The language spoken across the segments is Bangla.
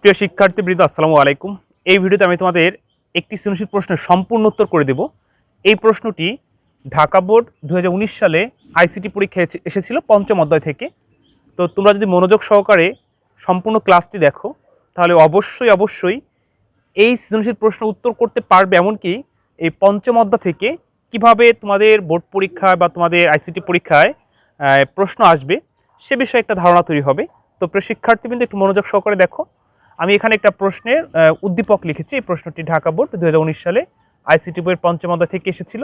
প্রিয় শিক্ষার্থীবৃন্দ আসসালামু আলাইকুম। এই ভিডিওতে আমি তোমাদের একটি সৃজনশীল প্রশ্নের সম্পূর্ণ উত্তর করে দেব। এই প্রশ্নটি ঢাকা বোর্ড 2019 সালে আইসিটি পরীক্ষায় এসেছিল পঞ্চম অধ্যায় থেকে। তো তোমরা যদি মনোযোগ সহকারে সম্পূর্ণ ক্লাসটি দেখো তাহলে অবশ্যই এই সৃজনশীল প্রশ্ন উত্তর করতে পারবে। এমনকি এই পঞ্চম অধ্যায় থেকে কিভাবে তোমাদের বোর্ড পরীক্ষায় বা তোমাদের আইসিটি পরীক্ষায় প্রশ্ন আসবে সে বিষয়ে একটা ধারণা তৈরি হবে। তো প্রিয় শিক্ষার্থীবৃন্দ একটু মনোযোগ সহকারে দেখো। আমি এখানে একটা প্রশ্নের উদ্দীপক লিখেছি। এই প্রশ্নটি ঢাকা বোর্ড 2019 সালে আইসিটি বইয়ের পঞ্চম অধ্যায় থেকে এসেছিল।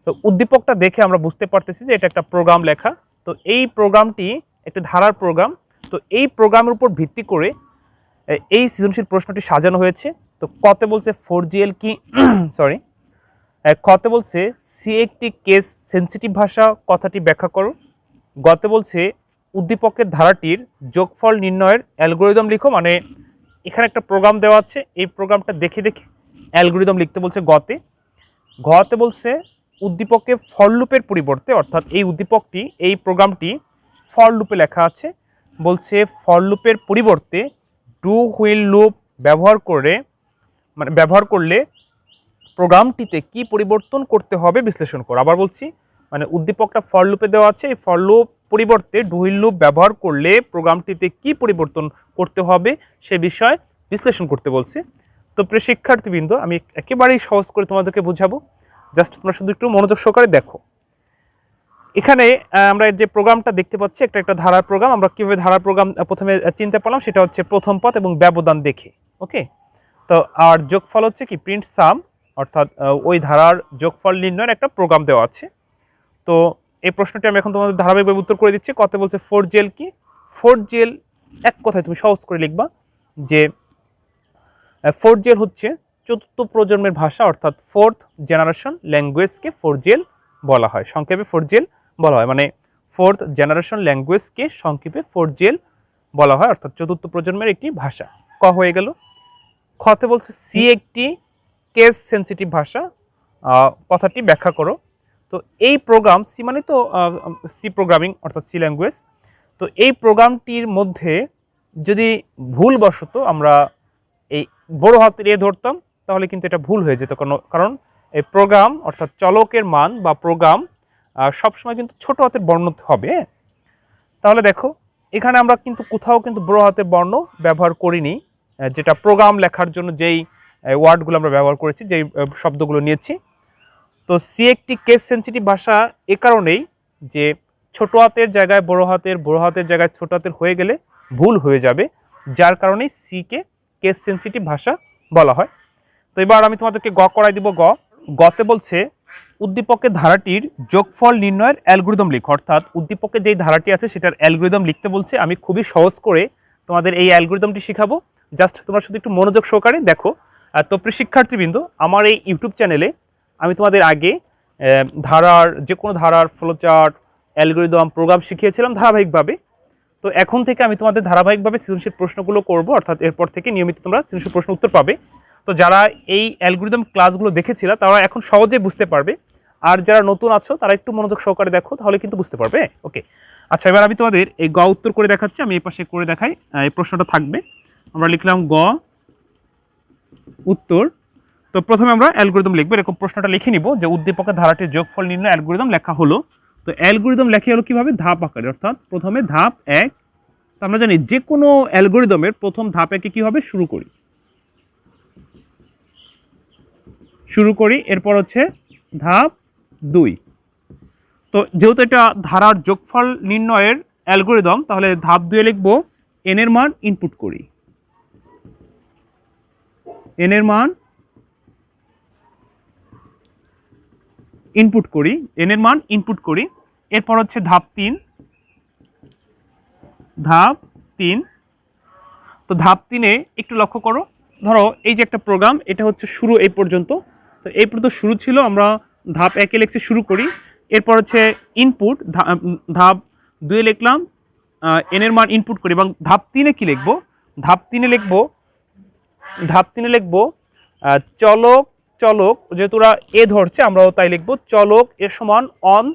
তো উদ্দীপকটা দেখে আমরা বুঝতে পারতেছি যে এটা একটা প্রোগ্রাম লেখা। তো এই প্রোগ্রামটি একটা ধারার প্রোগ্রাম। তো এই প্রোগ্রামের উপর ভিত্তি করে এই সৃজনশীল প্রশ্নটি সাজানো হয়েছে। তো কতে বলছে 4GL কি সরি কতে বলছে সি একটি কেস সেন্সিটিভ ভাষা, কথাটি ব্যাখ্যা করো। গতে বলছে উদ্দীপকের ধারাটির যোগফল নির্ণয়ের অ্যালগোরিদম লিখো। মানে এখানে একটা প্রোগ্রাম দেওয়া আছে, এই প্রোগ্রামটা দেখে অ্যালগোরিদম লিখতে বলছে গতে। ঘতে বলছে উদ্দীপকে ফর লুপের পরিবর্তে, অর্থাৎ এই উদ্দীপকটি এই প্রোগ্রামটি ফর লুপে লেখা আছে, বলছে ফর লুপের পরিবর্তে ডু হুইল লুপ ব্যবহার করলে প্রোগ্রামটিতে কি পরিবর্তন করতে হবে বিশ্লেষণ করো। আবার বলছি, মানে উদ্দীপকটা ফর লুপে দেওয়া আছে, এই ফর লুপ পরিবর্তে ডু হুইল লুপ ব্যবহার করলে প্রোগ্রামটিতে কি পরিবর্তন করতে হবে সে বিষয় বিশ্লেষণ করতে বলছে। তো প্রিয় শিক্ষার্থীবৃন্দ আমি একেবারেই সহজ করে তোমাদেরকে বোঝাবো, জাস্ট তোমরা শুধু একটু মনোযোগ সহকারে দেখো। এখানে আমরা যে প্রোগ্রামটা দেখতে পাচ্ছি একটা ধারার প্রোগ্রাম। আমরা কীভাবে ধারার প্রোগ্রাম প্রথমে চিনতে পারলাম সেটা হচ্ছে প্রথম পদ এবং ব্যবধান দেখে। ওকে, তো আর যোগফল হচ্ছে কি প্রিন্ট সাম, অর্থাৎ ওই ধারার যোগফল নির্ণয়ের একটা প্রোগ্রাম দেওয়া আছে। তো এই প্রশ্নটি আমি এখন তোমাদের ধারাবাহিকভাবে উত্তর করে দিচ্ছি। কত বলছে 4GL কি? 4GL এক কথায় তুমি সহজ করে লিখবা যে 4GL হচ্ছে চতুর্থ প্রজন্মের ভাষা, অর্থাৎ ফোর্থ জেনারেশন ল্যাঙ্গুয়েজকে 4GL বলা হয়, সংক্ষেপে 4GL বলা হয়। মানে ফোর্থ জেনারেশন ল্যাঙ্গুয়েজকে সংক্ষেপে 4GL বলা হয়, অর্থাৎ চতুর্থ প্রজন্মের একটি ভাষা। ক হয়ে গেল। খতে বলছে সি একটি কেস সেন্সিটিভ ভাষা, কথাটি ব্যাখ্যা করো। তো এই প্রোগ্রাম সি মানে তো সি প্রোগ্রামিং, অর্থাৎ সি ল্যাঙ্গুয়েজ। তো এই প্রোগ্রামটির মধ্যে যদি ভুলবশত আমরা এই বড় হাতের এ ধরতাম তাহলে কিন্তু এটা ভুল হয়ে যেত, কারণ এই প্রোগ্রাম অর্থাৎ চলকের মান বা প্রোগ্রাম সবসময় কিন্তু ছোট হাতের বর্ণ হবে। তাহলে দেখো এখানে আমরা কিন্তু কোথাও কিন্তু বড় হাতের বর্ণ ব্যবহার করিনি, যেটা প্রোগ্রাম লেখার জন্য যেই ওয়ার্ডগুলো আমরা ব্যবহার করেছি, যেই শব্দগুলো নিয়েছি। তো সি একটি কেস সেন্সিটিভ ভাষা এ কারণেই যে ছোট হাতের জায়গায় বড় হাতের জায়গায় ছোট হাতের হয়ে গেলে ভুল হয়ে যাবে, যার কারণেই সিকে কেস সেন্সিটিভ ভাষা বলা হয়। তো এবার আমি তোমাদেরকে গ করাই দিব। গতে বলছে উদ্দীপকের ধারাটির যোগফল নির্ণয়ের অ্যালগোরিদম লিখো, অর্থাৎ উদ্দীপকের যেই ধারাটি আছে সেটার অ্যালগোরিদম লিখতে বলছে। আমি খুবই সহজ করে তোমাদের এই অ্যালগোরিদমটি শিখাবো, জাস্ট তোমরা শুধু একটু মনোযোগ সহকারে দেখো। তো প্রিয় শিক্ষার্থীবৃন্দ আমার এই ইউটিউব চ্যানেলে আমি তোমাদের আগে যে কোনো ধারার ফ্লোচার্ট, অ্যালগোরিদম, প্রোগ্রাম শিখিয়েছিলাম ধারাবাহিকভাবে। তো এখন থেকে আমি তোমাদের ধারাবাহিকভাবে সৃজনশীল প্রশ্নগুলো করব, অর্থাৎ এরপর থেকে নিয়মিত তোমরা সৃজনশীল প্রশ্ন উত্তর পাবে। তো যারা এই অ্যালগোরিদম ক্লাসগুলো দেখেছিল তারা এখন সহজেই বুঝতে পারবে, আর যারা নতুন আছো তারা একটু মনোযোগ সহকারে দেখো, তাহলে কিন্তু বুঝতে পারবে। ওকে, আচ্ছা এবার আমি তোমাদের এই গ উত্তর করে দেখাচ্ছি। আমি এই পাশে করে দেখাই, এই প্রশ্নটা থাকবে। আমরা লিখলাম গ উত্তর। তো প্রথমে আমরা অ্যালগোরিদম লিখবো, এরকম প্রশ্নটা লিখে নিব যে উদ্দীপকের ধারাটির যোগফল নির্ণয় অ্যালগোরিদম লেখা হলো। তো অ্যালগোরিদম লেখা হলো কিভাবে? ধাপ আকারে, অর্থাৎ প্রথমে ধাপ 1। তো আমরা জানি যে কোনো অ্যালগোরিদমের প্রথম ধাপ 1 কি হবে? শুরু করি। এরপর হচ্ছে ধাপ 2। তো যেহেতু এটা ধারার যোগফল নির্ণয়ের অ্যালগোরিদম, তাহলে ধাপ 2 লিখবো n এর মান ইনপুট করি। n এর মান ইনপুট করি। এরপর হচ্ছে ধাপ 3। তো ধাপ 3-এ একটু লক্ষ্য করো, ধরো এই যে একটা প্রোগ্রাম, এটা হচ্ছে শুরু এই পর্যন্ত। তো এই পর্যন্ত শুরু ছিল, আমরা ধাপ 1-এ লিখছি শুরু করি। এরপর হচ্ছে ইনপুট, ধাপ 2-এ লিখলাম n এর মান ইনপুট করি। এবং ধাপ 3-এ কি লিখবো? ধাপ 3-এ লিখবো চলক, যেহেতু ওরা এ ধরছে আমরাও তাই লিখবো চলক এর সমান অন।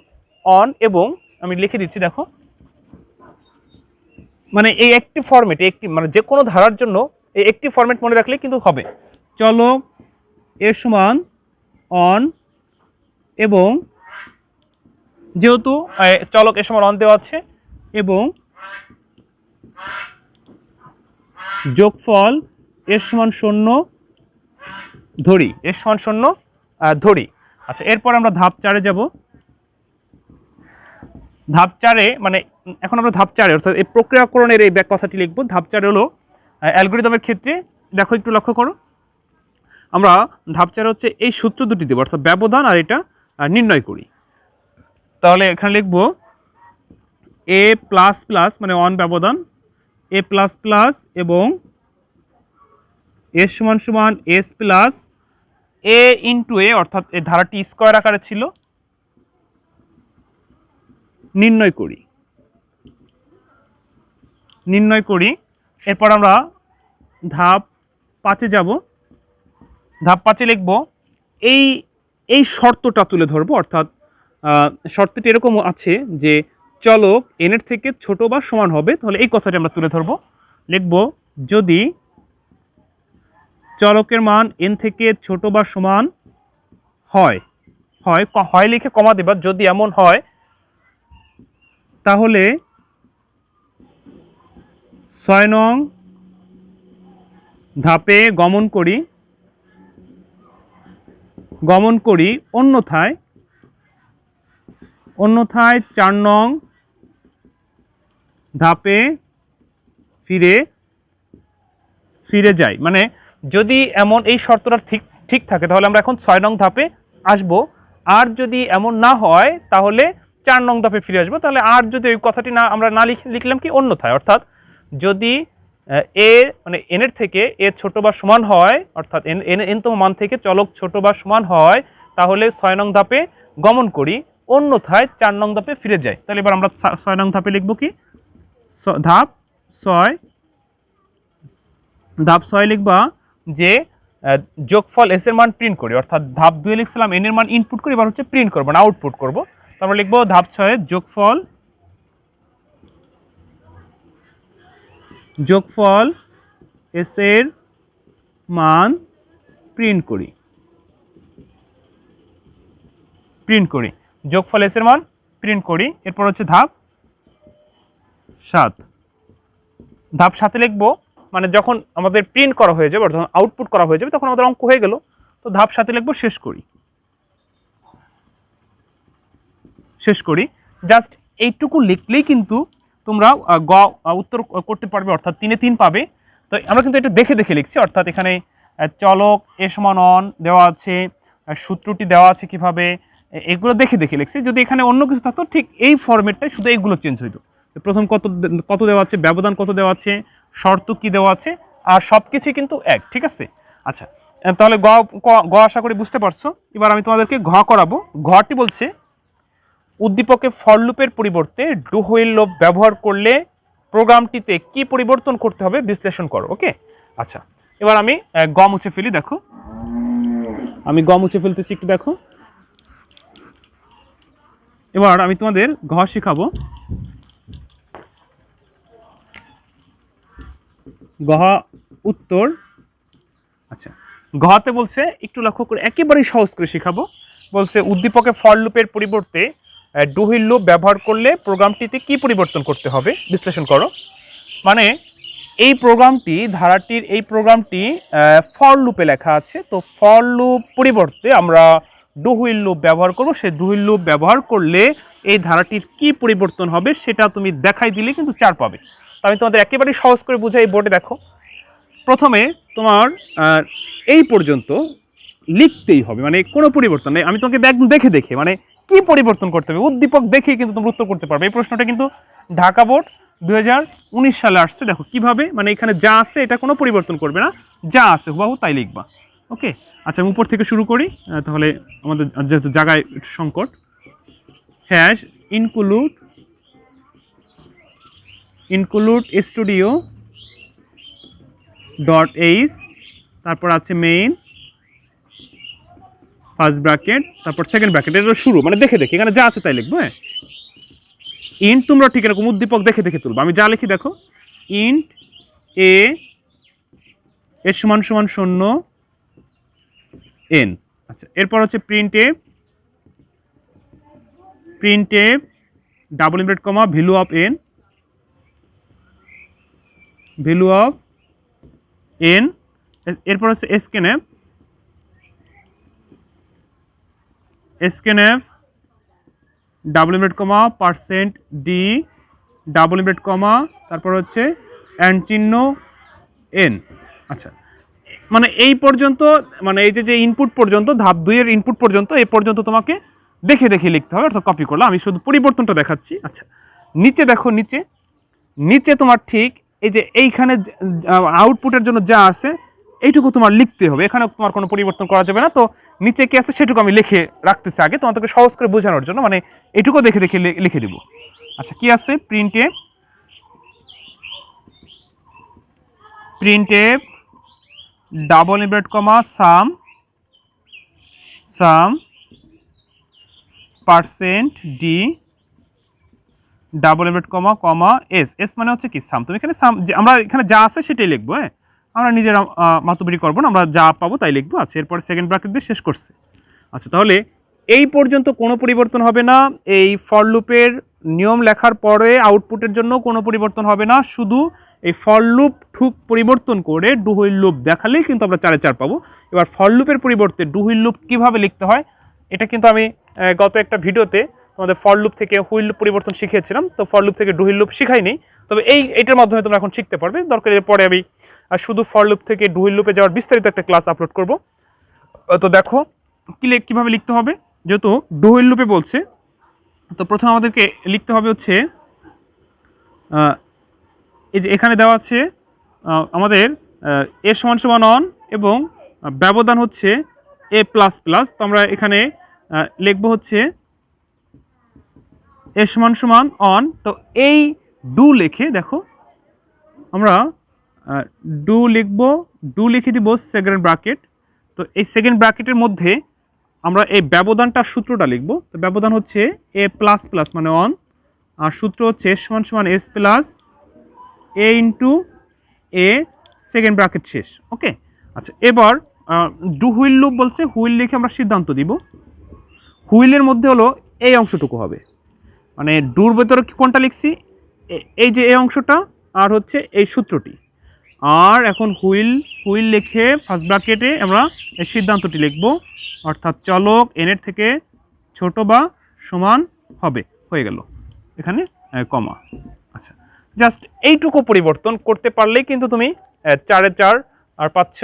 এবং আমি লিখে দিচ্ছি, দেখো মানে এই একটি ফরম্যাটে, একটি মানে যে কোনো ধারার জন্য এই একটি ফরম্যাট মনে রাখলে কিন্তু হবে। চলক এর সমান অন, এবং যেহেতু চলক এর সমান অন দেওয়া আছে, এবং যোগফল এর সমান 0 ধরি, এর সমান 0 ধরি। আচ্ছা, এরপর আমরা ধাপ 4-এ যাব। ধাপ 4-এ মানে এখন আমরা ধাপ 4-এ অর্থাৎ এই প্রক্রিয়াকরণের এই কথাটি লিখব। ধাপ 4 হলো অ্যালগরিদমের ক্ষেত্রে, দেখো একটু লক্ষ্য করো, আমরা ধাপ 4 হচ্ছে এই সূত্র দুটি দেব, অর্থাৎ ব্যবধান আর এটা নির্ণয় করি। তাহলে এখানে লিখব এ প্লাস প্লাস মানে অন ব্যবধান, এ প্লাস প্লাস এবং এস সমান সমান এস প্লাস এ ইন্টু এ, অর্থাৎ এই ধারাটি স্কয়ার আকারে ছিল, নির্ণয় করি। এরপর আমরা ধাপ 5-এ যাব। ধাপ 5-এ লিখব এই শর্তটা তুলে ধরবো, অর্থাৎ শর্তটি এরকম আছে যে চলক n এর থেকে ছোট বা সমান হবে। তাহলে এই কথাটি আমরা তুলে ধরবো, লিখব যদি চলকের মান n থেকে ছোট বা সমান হয় লিখে কমা দেবা, যদি এমন হয় তাহলে 6 নং ধাপে গমন করি, অন্যথায় 4 নং ধাপে ফিরে যাই। মানে যদি এমন এই শর্তটা ঠিক থাকে তাহলে আমরা এখন 6 নং ধাপে আসব, আর যদি এমন না হয় তাহলে 4 নং ধাপে ফিরে আসবো। তাহলে আর যদি ওই কথাটি আমরা না লিখলাম কি অন্যথায়, অর্থাৎ যদি এ মানে n এর থেকে এ ছোট বা সমান হয়, অর্থাৎ nতম মান থেকে চলক ছোট বা সমান হয়, তাহলে 6 নং ধাপে গমন করি, অন্যথায় 4 নং ধাপে ফিরে যাই। তাহলে এবার আমরা 6 নং ধাপে লিখব কি, ধাপ 6 লিখবা যে যোগফল এস এর মান প্রিন্ট করি, অর্থাৎ ধাপ 2-এ লিখছিলাম n এর মান ইনপুট করি, এবার হচ্ছে প্রিন্ট করবো না আউটপুট করব। তারপর লিখবো ধাপ 6 যোগফল এস এর মান প্রিন্ট করি, যোগফল এস এর মান প্রিন্ট করি। এরপর হচ্ছে ধাপ 7 লিখবো, মানে যখন আমাদের প্রিন্ট করা হয়ে যাবে, যখন আউটপুট করা হয়ে যাবে তখন আমাদের অঙ্ক হয়ে গেল। তো ধাপ 7 লিখবো শেষ করি। জাস্ট এইটুকু লিখলেই কিন্তু তোমরা উত্তর করতে পারবে, অর্থাৎ 3-এ 3 পাবে। তো আমরা কিন্তু এটা দেখে লিখছি, অর্থাৎ এখানে চলক এ সমান অন দেওয়া আছে, সূত্রটি দেওয়া আছে কিভাবে, এগুলো দেখে লিখছি। যদি এখানে অন্য কিছু থাকতো ঠিক এই ফরম্যাটটাই, শুধু এইগুলো চেঞ্জ হইতো। প্রথম কত দেওয়া আছে, ব্যবধান কত দেওয়া আছে, শর্ত কি দেওয়া আছে, আর সব কিছুই কিন্তু এক, ঠিক আছে। আচ্ছা, তাহলে গ আশা করি বুঝতে পারছো। এবার আমি তোমাদেরকে ঘ করাবো। ঘটি বলছে উদ্দীপকে ফর লুপের পরিবর্তে ডু হুইল লুপ ব্যবহার করলে প্রোগ্রামটিতে কি পরিবর্তন করতে হবে বিশ্লেষণ করো। ওকে, আচ্ছা, এবার আমি গ মুছে ফেলি। দেখো, আমি গ মুছে ফেলতেছি, একটু দেখো। এবার আমি তোমাদের ঘ শেখাবো। গহ উত্তর। আচ্ছা, ঘতে বলছে একটু লক্ষ্য করে, একেবারেই সহজ করে শেখাবো। বলছে উদ্দীপকে ফর লুপের পরিবর্তে ডু হুইল লুপ ব্যবহার করলে প্রোগ্রামটিতে কি পরিবর্তন করতে হবে বিশ্লেষণ করো। মানে এই প্রোগ্রামটি, ধারাটির এই প্রোগ্রামটি ফর লুপে লেখা আছে, তো ফর লুপ পরিবর্তে আমরা ডু হুইল লুপ ব্যবহার করব। সেই ডু হুইল লুপ ব্যবহার করলে এই ধারাটির কি পরিবর্তন হবে সেটা তুমি দেখাই দিলে কিন্তু 4 পাবে। তো আমি তোমাদের একেবারেই সহজ করে বুঝাই। বোর্ডে দেখো, প্রথমে তোমার এই পর্যন্ত লিখতেই হবে, মানে কোনো পরিবর্তন নেই। আমি তোমাকে দেখে মানে কি পরিবর্তন করতে হবে উদ্দীপক দেখেই কিন্তু তোমরা উত্তর করতে পারবে। এই প্রশ্নটা কিন্তু ঢাকা বোর্ড 2019 সালে আসছে। দেখো কিভাবে, মানে এখানে যা আছে এটা কোনো পরিবর্তন করবে না, যা আছে হুবাহু তাই লিখবা। ওকে, আচ্ছা, আমি উপর থেকে শুরু করি, তাহলে আমাদের যেহেতু জায়গায় সংকট। হ্যাশ ইনক্লুড স্টুডিও .h, তারপর আছে মেইন ফার্স্ট ব্র্যাকেট, তারপর সেকেন্ড ব্র্যাকেট, এটা শুরু, মানে দেখে এখানে যা আছে তাই লিখবো। হ্যাঁ, ইন্ট তোমরা ঠিক এরকম উদ্দীপক দেখে তুলবো। আমি যা লিখি দেখো, ইন্ট এ এস সমান সমান 0 n। আচ্ছা, এরপর হচ্ছে printf double inverted comma value of n, value of n। এরপর হচ্ছে scanf double inverted comma %d double inverted comma তারপর হচ্ছে অ্যান্ড চিহ্ন n। আচ্ছা, মানে এই পর্যন্ত, মানে এই যে ইনপুট পর্যন্ত, ধাপ 2 এর ইনপুট পর্যন্ত, এই পর্যন্ত তোমাকে দেখে দেখে লিখতে হবে, অর্থাৎ কপি করলাম। আমি শুধু পরিবর্তনটা দেখাচ্ছি। আচ্ছা, নিচে দেখো, নিচে তোমার ঠিক এই যে এইখানে আউটপুটের জন্য যা আছে এইটুকু তোমার লিখতে হবে, এখানে তোমার কোনো পরিবর্তন করা যাবে না। তো নিচে কি আছে সেটুকু আমি লিখে রাখতেছি আগে তোমাদেরকে সহজ করে বোঝানোর জন্য, মানে এইটুকু দেখে দেখে লিখে দিব। আচ্ছা, কি আছে? প্রিন্টএফ ডাবল ইনভার্টেড কমা সাম %d double inverted comma S মানে হচ্ছে কি সাম। তুমি এখানে সাম, আমরা এখানে যা আছে সেটাই লিখবো। হ্যাঁ, আমরা নিজের মাতুবরি করবো না, আমরা যা পাবো তাই লিখবো। আচ্ছা, এরপরে সেকেন্ড ব্র্যাকেট দিয়ে শেষ করছে। আচ্ছা, তাহলে এই পর্যন্ত কোনো পরিবর্তন হবে না। এই ফর লুপের নিয়ম লেখার পরে আউটপুটের জন্য কোনো পরিবর্তন হবে না, শুধু এই ফর লুপ ঠুক পরিবর্তন করে ডু হুইল লুপ দেখালেই কিন্তু আমরা 4 এ 4 পাবো। এবার ফর লুপের পরিবর্তে ডু হুইল লুপ কীভাবে লিখতে হয় এটা কিন্তু আমি গত একটা ভিডিওতে তোমাদের ফর লুপ থেকে হুইল লুপ পরিবর্তন শিখিয়েছিলাম। তো ফর লুপ থেকে ডু হুইল লুপ শিখাই নেই, তবে এইটার মাধ্যমে তোমরা এখন শিখতে পারবে। দরকার পরে আমি শুধু ফর লুপ থেকে ডু হুইল লুপে যাওয়ার বিস্তারিত একটা ক্লাস আপলোড করব। তো দেখো কীভাবে লিখতে হবে। যেহেতু ডু হুইল লুপে বলছে, তো প্রথমে আমাদেরকে লিখতে হবে হচ্ছে এই যে এখানে দেওয়া আছে আমাদের এ সমান সমান অন এবং ব্যবধান হচ্ছে এ প্লাস প্লাস। তো আমরা এখানে লিখবো হচ্ছে এ সমান সমান অন। তো এই ডু লিখে দেখো আমরা ডু লিখে দিব সেকেন্ড ব্র্যাকেট। তো এই সেকেন্ড ব্র্যাকেটের মধ্যে আমরা এই ব্যবধানটার সূত্রটা লিখব। তো ব্যবধান হচ্ছে এ প্লাস প্লাস মানে অন, আর সূত্র হচ্ছে এস সমান সমান এস প্লাস এ ইন্টু এ সেকেন্ড ব্র্যাকেট শেষ। ওকে, আচ্ছা, এবার ডু হুইল লুপ বলছে, হুইল লিখে আমরা সিদ্ধান্ত দিব। হুইলের মধ্যে হলো এই অংশটুকু হবে, মানে ডুর ভেতরে কোনটা লিখছি, এই যে এই অংশটা, আর হচ্ছে এই সূত্রটি। আর এখন হুইল লিখে ফার্স্ট ব্র্যাকেটে আমরা এই সিদ্ধান্তটি লিখব, অর্থাৎ চলক এনের থেকে ছোট বা সমান হবে, হয়ে গেল এখানে কমা। আচ্ছা, জাস্ট এইটুকু পরিবর্তন করতে পারলেই কিন্তু তুমি 4 এ 4 আর পাচ্ছ।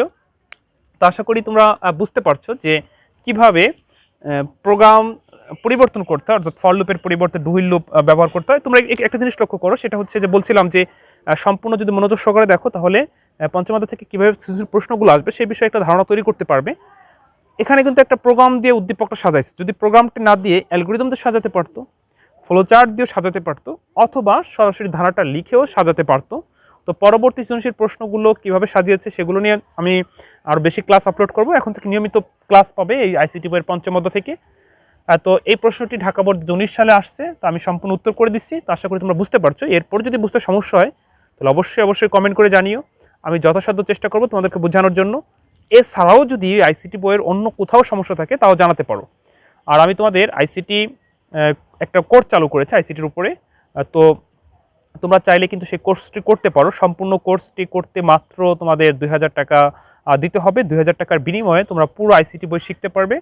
তো আশা করি তোমরা বুঝতে পারছো যে কিভাবে প্রোগ্রাম পরিবর্তন করতে হয়, অর্থাৎ ফর লুপের পরিবর্তে ডু হুইল লুপ ব্যবহার করতে হয়। তোমরা একটা জিনিস লক্ষ্য করো, সেটা হচ্ছে যে বলছিলাম যে সম্পূর্ণ যদি মনোযোগ সহকারে দেখো তাহলে পঞ্চম অধ্যায় থেকে কীভাবে প্রশ্নগুলো আসবে সেই বিষয়ে একটা ধারণা তৈরি করতে পারবে। এখানে কিন্তু একটা প্রোগ্রাম দিয়ে উদ্দীপকটা সাজাইছে, যদি প্রোগ্রামটি না দিয়ে অ্যালগরিদম দিয়ে সাজাতে পারতো, ফ্লোচার্ট দিয়েও সাজাতে পারতো, অথবা সরাসরি ধারাটা লিখেও সাজাতে পারতো। তো পরবর্তী সৃজনশীল প্রশ্নগুলো কিভাবে সাজিয়েছে সেগুলো নিয়ে আমি আরও বেশি ক্লাস আপলোড করব। এখন থেকে নিয়মিত ক্লাস পাবে এই আইসিটি বইয়ের পঞ্চম অধ্যায় থেকে। তো এই প্রশ্নটি ঢাকা বোর্ড 2019 সালে আসছে, তো আমি সম্পূর্ণ উত্তর করে দিচ্ছি। তো আশা করি তোমরা বুঝতে পারছো। এরপর যদি বুঝতে সমস্যা হয় তাহলে অবশ্যই কমেন্ট করে জানিও, আমি যথাসাধ্য চেষ্টা করব তোমাদেরকে বোঝানোর জন্য। এছাড়াও যদি আইসিটি বইয়ের অন্য কোথাও সমস্যা থাকে তাও জানাতে পারো। আর আমি তোমাদের আইসিটি একটা কোর্স চালু করেছি আইসিটির উপরে, তো তোমরা চাইলে কিন্তু সেই কোর্সটি করতে পারো। সম্পূর্ণ কোর্সটি করতে মাত্র তোমাদের 2000 টাকা দিতে হবে। 2000 টাকার বিনিময়ে তোমরা পুরো আইসিটি বই শিখতে পারবে।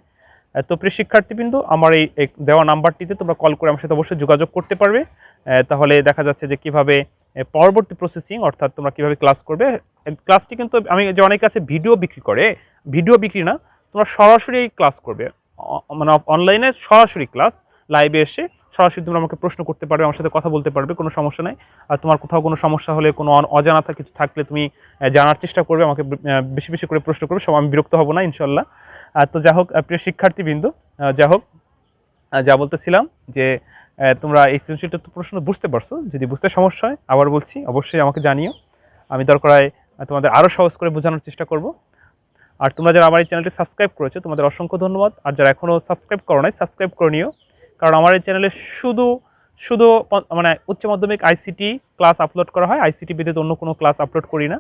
তো প্রিয় শিক্ষার্থীবৃন্দ, আমার এই দেওয়া নাম্বারটিতে তোমরা কল করে আমার সাথে অবশ্যই যোগাযোগ করতে পারবে। তাহলে দেখা যাচ্ছে যে কিভাবে পরবর্তী প্রসেসিং, অর্থাৎ তোমরা কিভাবে ক্লাস করবে। ক্লাসটি কিন্তু আমি যে অনেক আছে ভিডিও বিক্রি করে, ভিডিও বিক্রি না, তোমরা সরাসরি ক্লাস করবে, মানে অনলাইনে সরাসরি ক্লাস, লাইভে এসে সরাসরি তোমরা আমাকে প্রশ্ন করতে পারবে, আমার সাথে কথা বলতে পারবে, কোনো সমস্যা নাই। আর তোমার কোথাও কোনো সমস্যা হলে, কোনো অজানা কিছু থাকলে তুমি জানার চেষ্টা করবে, আমাকে বেশি বেশি করে প্রশ্ন করবে, সব আমি বিরক্ত হব না ইনশাল্লাহ। তো যা হোক প্রিয় শিক্ষার্থীবৃন্দ, যা বলতেছিলাম যে তোমরা এই সৃজনশীলটা প্রশ্ন বুঝতে পারছো। যদি বুঝতে সমস্যা হয় আবার বলছি অবশ্যই আমাকে জানিও, আমি দরকার হয় তোমাদের আরও সহজ করে বোঝানোর চেষ্টা করব। আর তোমরা যারা আমার এই চ্যানেলটি সাবস্ক্রাইব করেছো তোমাদের অসংখ্য ধন্যবাদ। আর যারা এখনও সাবস্ক্রাইব করো নাই সাবস্ক্রাইব করে নিও, কারণ আমার এই চ্যানেলে শুধু মানে উচ্চ মাধ্যমিক আইসিটি ক্লাস আপলোড করা হয়, আইসিটি ব্যতীত অন্য কোনো ক্লাস আপলোড করি না।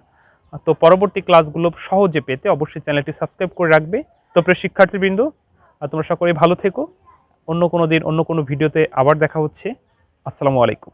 তো পরবর্তী ক্লাসগুলো সহজে পেতে অবশ্যই চ্যানেলটি সাবস্ক্রাইব করে রাখবে। তো প্রিয় শিক্ষার্থীবৃন্দ, তোমরা সকলে ভালো থেকো। অন্য কোনো দিন অন্য কোনো ভিডিওতে আবার দেখা হচ্ছে। আসসালামু আলাইকুম।